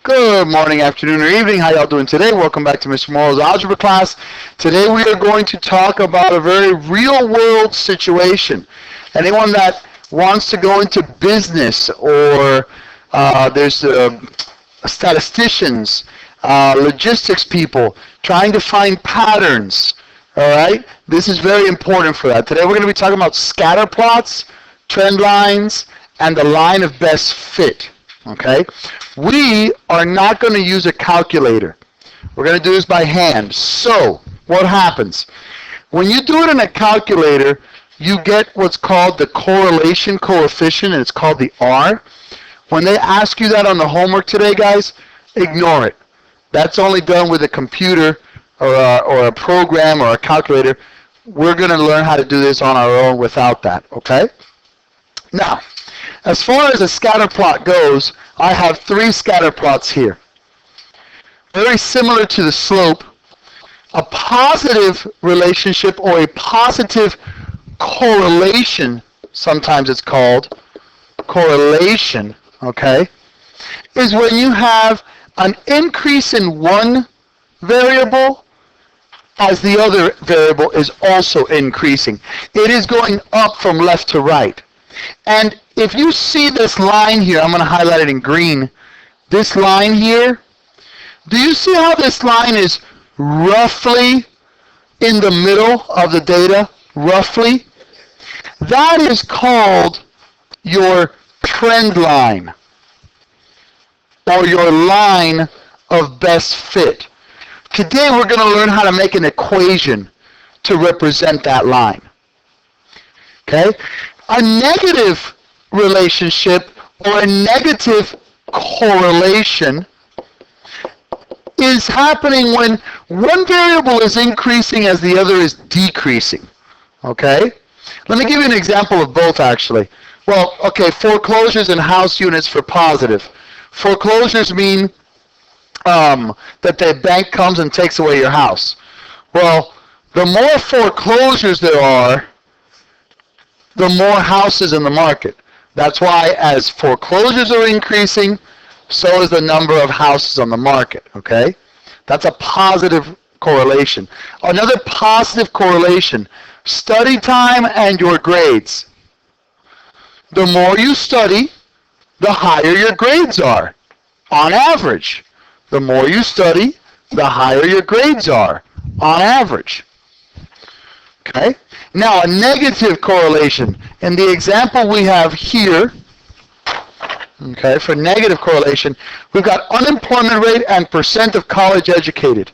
Good morning, afternoon, or evening. How y'all doing today? Welcome back to Mr. Morrow's algebra class. Today we are going to talk about a very real-world situation. Anyone that wants to go into business, or there's statisticians, logistics people, trying to find patterns. All right? This is very important for that. Today we're going to be talking about scatter plots, trend lines, and the line of best fit. Okay? We are not going to use a calculator. We're going to do this by hand. So, what happens? When you do it in a calculator, you get what's called the correlation coefficient, and it's called the R. When they ask you that on the homework today, guys, ignore it. That's only done with a computer or a program or a calculator. We're going to learn how to do this on our own without that, okay? Now, as far as a scatter plot goes, I have three scatter plots here. Very similar to the slope. A positive relationship or a positive correlation, sometimes it's called correlation, okay, is when you have an increase in one variable as the other variable is also increasing. It is going up from left to right. And if you see this line here, I'm going to highlight it in green. This line here, do you see how this line is roughly in the middle of the data? Roughly? That is called your trend line, or your line of best fit. Today we're going to learn how to make an equation to represent that line. Okay? A negative relationship or a negative correlation is happening when one variable is increasing as the other is decreasing. Okay? Let me give you an example of both, actually. Well, okay, foreclosures and house units for positive. Foreclosures mean that the bank comes and takes away your house. Well, the more foreclosures there are, the more houses in the market. That's why as foreclosures are increasing, so is the number of houses on the market, okay? That's a positive correlation. Another positive correlation, study time and your grades. The more you study, the higher your grades are, on average. The more you study, the higher your grades are, on average. Okay? Now, a negative correlation. In the example we have here, okay, for negative correlation, we've got unemployment rate and percent of college educated.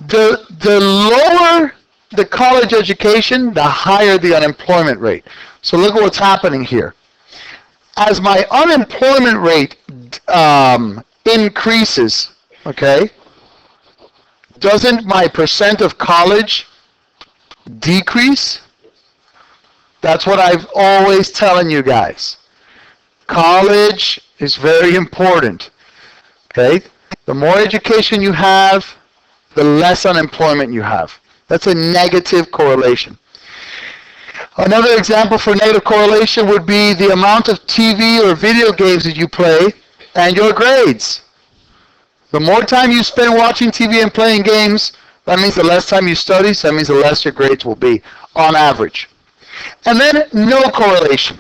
The lower the college education, the higher the unemployment rate. So look at what's happening here. As my unemployment rate increases, okay, doesn't my percent of college decrease? That's what I've always telling you guys. College is very important. Okay? The more education you have, the less unemployment you have. That's a negative correlation. Another example for negative correlation would be the amount of TV or video games that you play and your grades. The more time you spend watching TV and playing games, that means the less time you study, so that means the less your grades will be, on average. And then no correlation.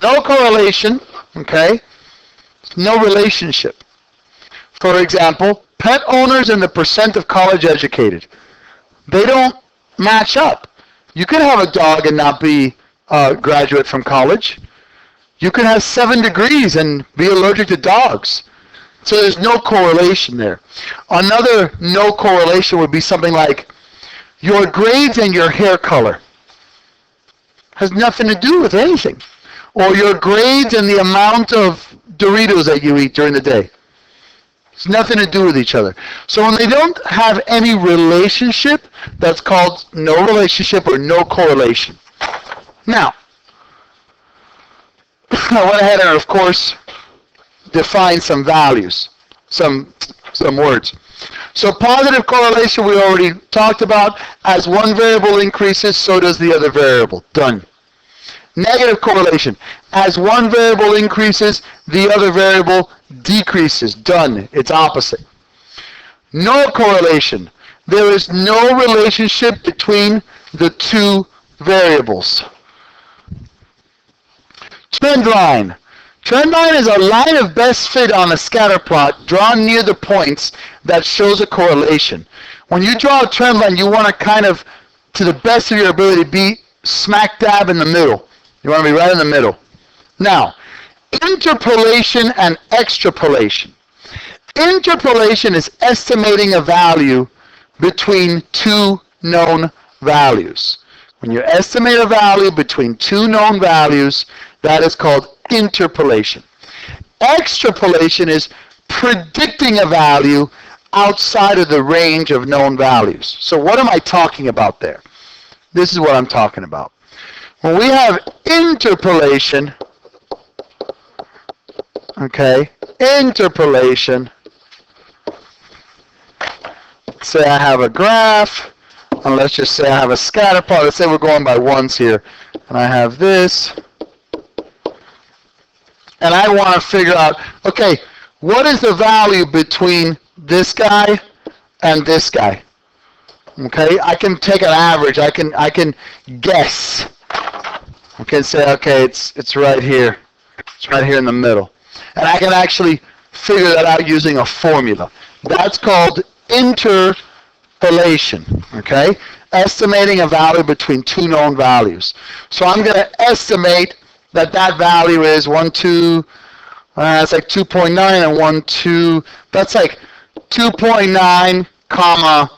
No correlation, okay? No relationship. For example, pet owners and the percent of college educated. They don't match up. You could have a dog and not be a graduate from college. You could have 7 degrees and be allergic to dogs. So there's no correlation there. Another no correlation would be something like your grades and your hair color. Has nothing to do with anything. Or your grades and the amount of Doritos that you eat during the day. It's nothing to do with each other. So when they don't have any relationship, that's called no relationship or no correlation. Now, I went ahead and, of course, define some values, some words. So positive correlation we already talked about. As one variable increases, so does the other variable. Done. Negative correlation. As one variable increases, the other variable decreases. Done. It's opposite. No correlation. There is no relationship between the two variables. Trend line. Trend line is a line of best fit on a scatter plot drawn near the points that shows a correlation. When you draw a trend line, you want to kind of, to the best of your ability, be smack dab in the middle. You want to be right in the middle. Now, interpolation and extrapolation. Interpolation is estimating a value between two known values. When you estimate a value between two known values, that is called interpolation. Extrapolation is predicting a value outside of the range of known values. So what am I talking about there? This is what I'm talking about. When we have interpolation, okay, interpolation, say I have a graph, and let's just say I have a scatter plot. Let's say we're going by ones here, and I have this, and I want to figure out, okay, what is the value between this guy and this guy? Okay, I can take an average. I can guess. I can say, okay, it's right here. It's right here in the middle. And I can actually figure that out using a formula. That's called interpolation, okay? Estimating a value between two known values. So I'm going to estimate that value is 1, 2, that's like 2.9 and 1, 2, that's like 2.9, comma,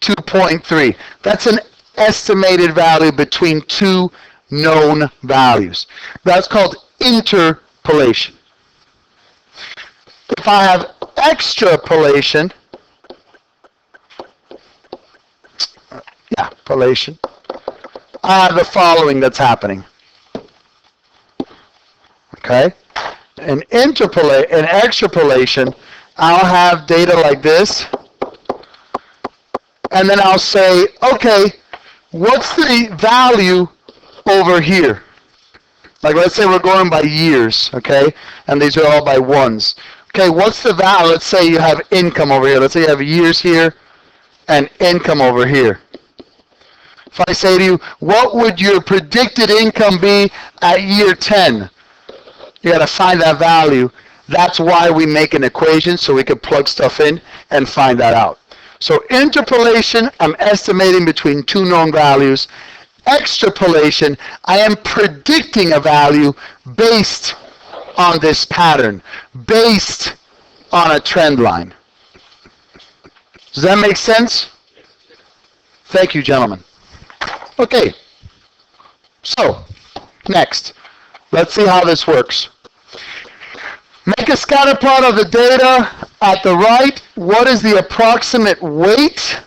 2.3. That's an estimated value between two known values. That's called interpolation. If I have extrapolation, polation, I have the following that's happening. Okay? In extrapolation, I'll have data like this, and then I'll say, okay, what's the value over here? Like, let's say we're going by years, okay? And these are all by ones. Okay, what's the value? Let's say you have income over here. Let's say you have years here and income over here. If I say to you, what would your predicted income be at year 10? You got to find that value. That's why we make an equation, so we can plug stuff in and find that out. So interpolation, I'm estimating between two known values. Extrapolation, I am predicting a value based on this pattern, based on a trend line. Does that make sense? Thank you, gentlemen. Okay, so next, let's see how this works. Make a scatter plot of the data at the right. What is the approximate weight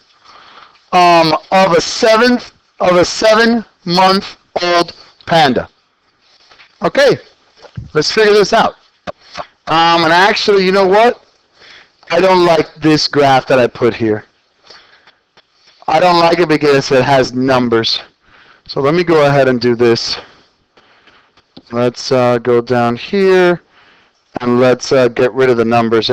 of a 7-month-old panda? Okay, let's figure this out. And actually, you know what? I don't like this graph that I put here. I don't like it because it has numbers. So let me go ahead and do this. Let's go down here. And let's get rid of the numbers,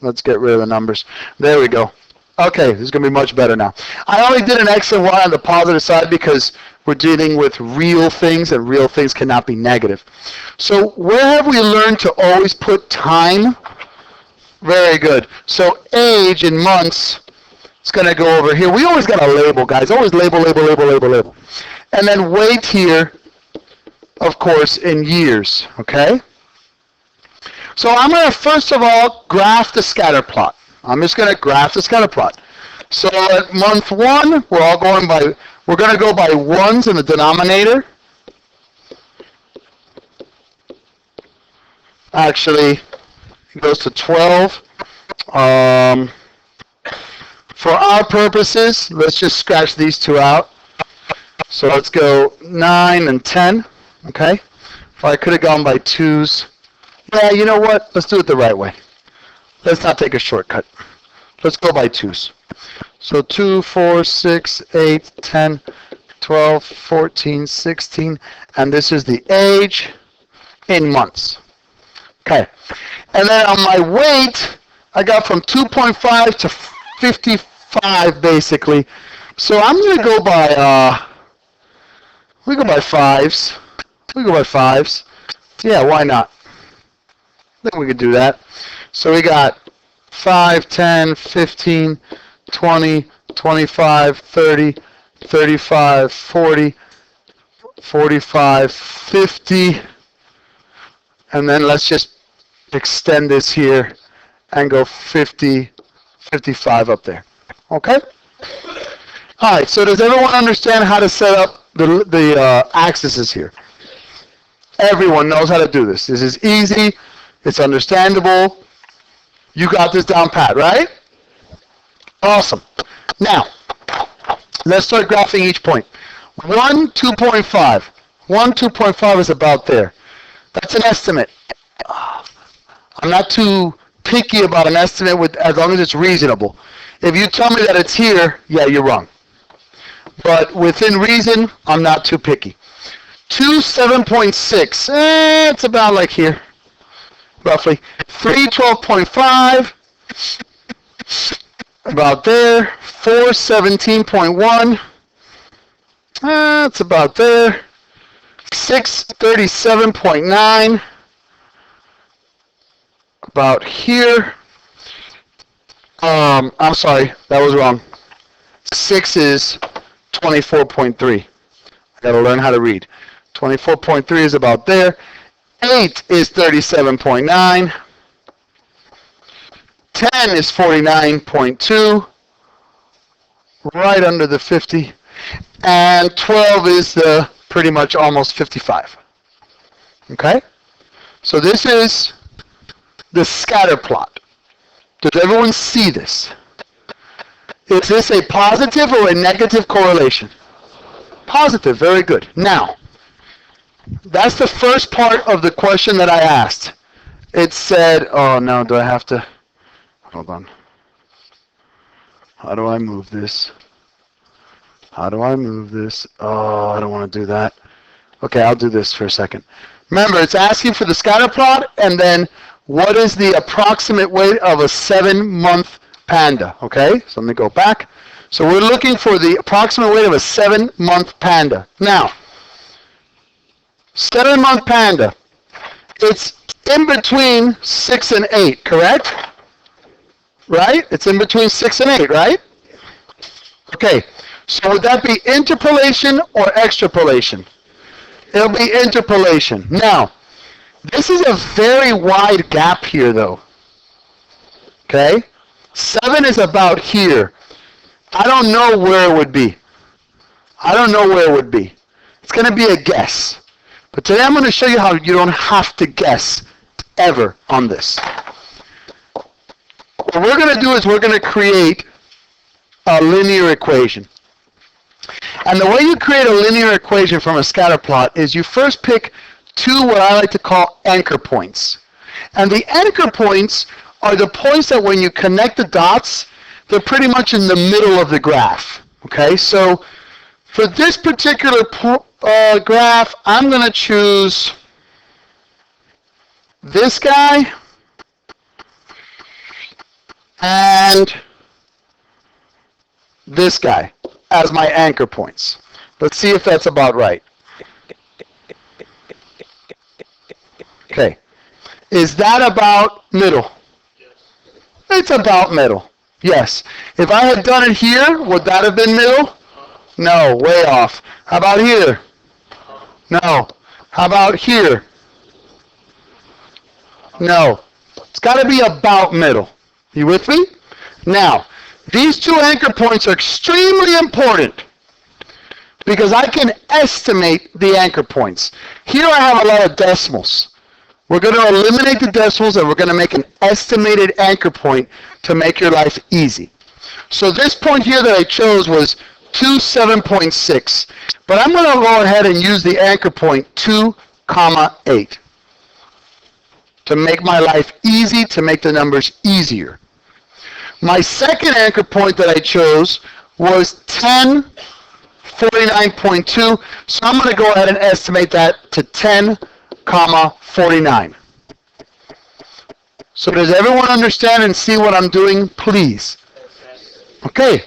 Let's get rid of the numbers. There we go. Okay, this is going to be much better now. I only did an X and Y on the positive side because we're dealing with real things, and real things cannot be negative. So where have we learned to always put time? Very good. So age in months is going to go over here. We always got to label, guys. Always label, label, label, label, label. And then weight here, of course, in years, okay? So I'm going to first of all graph the scatter plot. I'm just going to graph the scatter plot. So at month 1, we're going to go by ones in the denominator. Actually, it goes to 12. For our purposes, let's just scratch these two out. So let's go 9 and 10. Okay. If I could have gone by 2s. Yeah, you know what? Let's do it the right way. Let's not take a shortcut. Let's go by 2s. So 2, 4, 6, 8, 10, 12, 14, 16, and this is the age in months. Okay. And then on my weight, I got from 2.5 to 55 basically. So I'm going to go by, we go by fives. We go by fives. Yeah, why not? I think we could do that. So we got 5, 10, 15, 20, 25, 30, 35, 40, 45, 50. And then let's just extend this here and go 50, 55 up there. Okay? All right, so does everyone understand how to set up the axes here? Everyone knows how to do this. This is easy. It's understandable. You got this down pat, right? Awesome. Now, let's start graphing each point. 1, 2.5. 1, 2.5 is about there. That's an estimate. I'm not too picky about an estimate as long as it's reasonable. If you tell me that it's here, yeah, you're wrong. But within reason, I'm not too picky. 2, 7.6. It's about like here, roughly. 3, 12.5. About there. 4, 17.1. It's about there. 6, 37.9. About here. I'm sorry, that was wrong. 6 is 24.3. I gotta learn how to read. 24.3 is about there. 8 is 37.9. 10 is 49.2. Right under the 50. And 12 is pretty much almost 55. Okay? So this is the scatter plot. Does everyone see this? Is this a positive or a negative correlation? Positive, very good. Now, that's the first part of the question that I asked. It said, oh no, do I have to, hold on. How do I move this? How do I move this? Oh, I don't want to do that. Okay, I'll do this for a second. Remember, it's asking for the scatter plot and then what is the approximate weight of a 7-month panda, okay? So let me go back. So we're looking for the approximate weight of a 7-month panda. Now, 7-month panda, it's in between 6 and 8, correct? Right? It's in between 6 and 8, right? Okay, so would that be interpolation or extrapolation? It'll be interpolation. Now, this is a very wide gap here, though. Okay? 7 is about here. I don't know where it would be. I don't know where it would be. It's going to be a guess. But today I'm going to show you how you don't have to guess ever on this. What we're going to do is we're going to create a linear equation. And the way you create a linear equation from a scatter plot is you first pick 2 what I like to call anchor points. And the anchor points are the points that when you connect the dots, they're pretty much in the middle of the graph. Okay, so for this particular graph, I'm going to choose this guy and this guy as my anchor points. Let's see if that's about right. Okay. Is that about middle? Yes. It's about middle. Yes. If I had done it here, would that have been middle? No, way off. How about here? No. How about here? No. It's got to be about middle. You with me? Now, these 2 anchor points are extremely important because I can estimate the anchor points. Here I have a lot of decimals. We're going to eliminate the decimals and we're going to make an estimated anchor point to make your life easy. So this point here that I chose was 2, 7.6. But I'm going to go ahead and use the anchor point 2, 8 to make my life easy, to make the numbers easier. My second anchor point that I chose was 10, 49.2. So I'm going to go ahead and estimate that to 10, comma 49. So does everyone understand and see what I'm doing, please? Okay.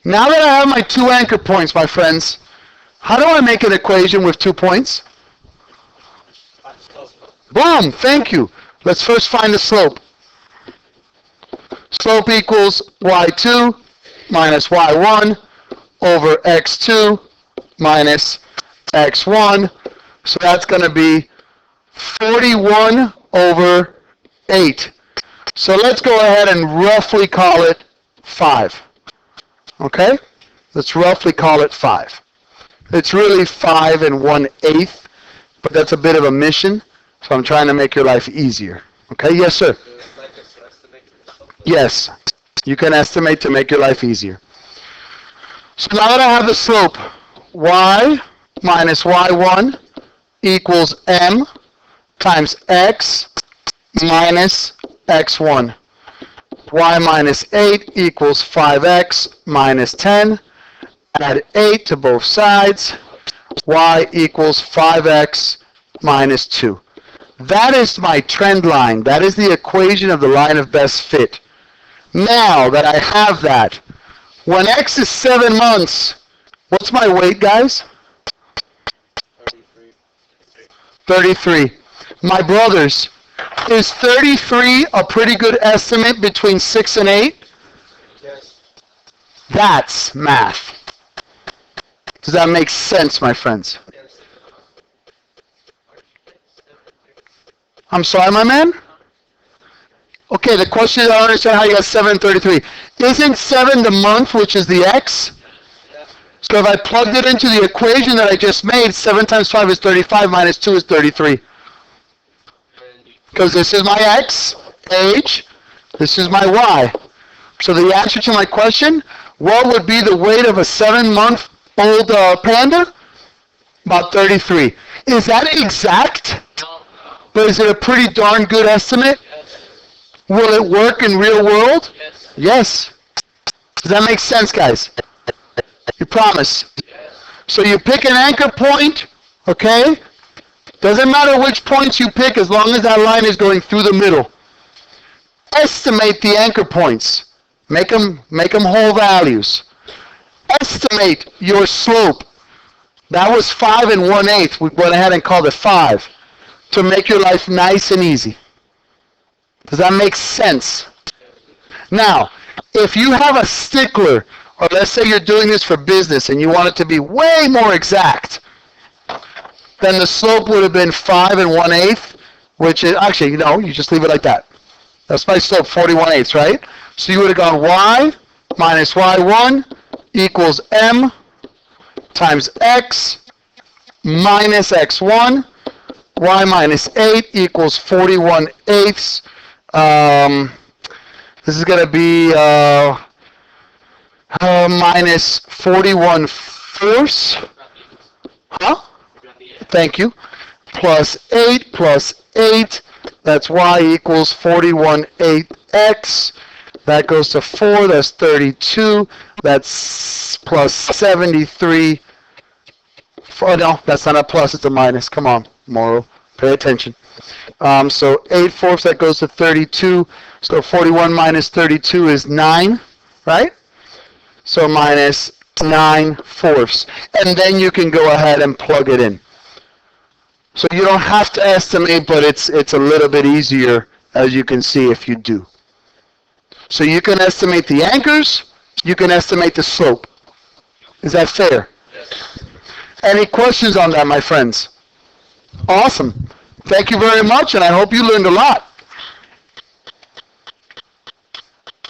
Now that I have my two anchor points, my friends, how do I make an equation with 2 points? Boom, thank you. Let's first find the slope. Slope equals y2 minus y1 over x2 minus x1. So that's going to be 41 over 8. So let's go ahead and roughly call it 5. Okay? Let's roughly call it 5. It's really 5 1/8, but that's a bit of a mission, so I'm trying to make your life easier. Okay? Yes, sir? Yes. You can estimate to make your life easier. So now that I have the slope, y minus y1 equals m times x minus x1. Y minus 8 equals 5x minus 10. Add 8 to both sides. Y equals 5x minus 2. That is my trend line. That is the equation of the line of best fit. Now that I have that, when x is 7 months, what's my weight, guys? 33. My brothers, is 33 a pretty good estimate between 6 and 8? Yes. That's math. Does that make sense, my friends? Yes. I'm sorry, my man? Okay, the question is, I don't understand how you got 7 and 33. Isn't 7 the month, which is the x? Yeah. So if I plugged it into the equation that I just made, 7 times 5 is 35, minus 2 is 33. Because this is my x, age, this is my y. So the answer to my question, what would be the weight of a 7-month-old panda? About 33. Is that exact? No. But is it a pretty darn good estimate? Yes. Will it work in real world? Yes. Yes. Does that make sense, guys? You promise? Yes. So you pick an anchor point, okay? Doesn't matter which points you pick as long as that line is going through the middle. Estimate the anchor points. Make them whole values. Estimate your slope. That was 5 1/8. We went ahead and called it 5 to make your life nice and easy. Does that make sense? Now, if you have a stickler, or let's say you're doing this for business and you want it to be way more exact, then the slope would have been 5 1/8, which is, actually, no, you just leave it like that. That's my slope, 41/8, right? So you would have gone y minus y1 equals m times x minus x1. Y minus 8 equals 41/8. This is going to be minus 41/4. Huh? Thank you. Plus 8 plus 8. That's y equals 41/8x. That goes to 4. That's 32. That's plus 73. Oh, no, that's not a plus. It's a minus. Come on, moral. Pay attention. So 8/4, that goes to 32. So 41 minus 32 is 9, right? So minus 9/4. And then you can go ahead and plug it in. So you don't have to estimate, but it's a little bit easier, as you can see, if you do. So you can estimate the anchors, you can estimate the slope. Is that fair? Yes. Any questions on that, my friends? Awesome. Thank you very much, and I hope you learned a lot.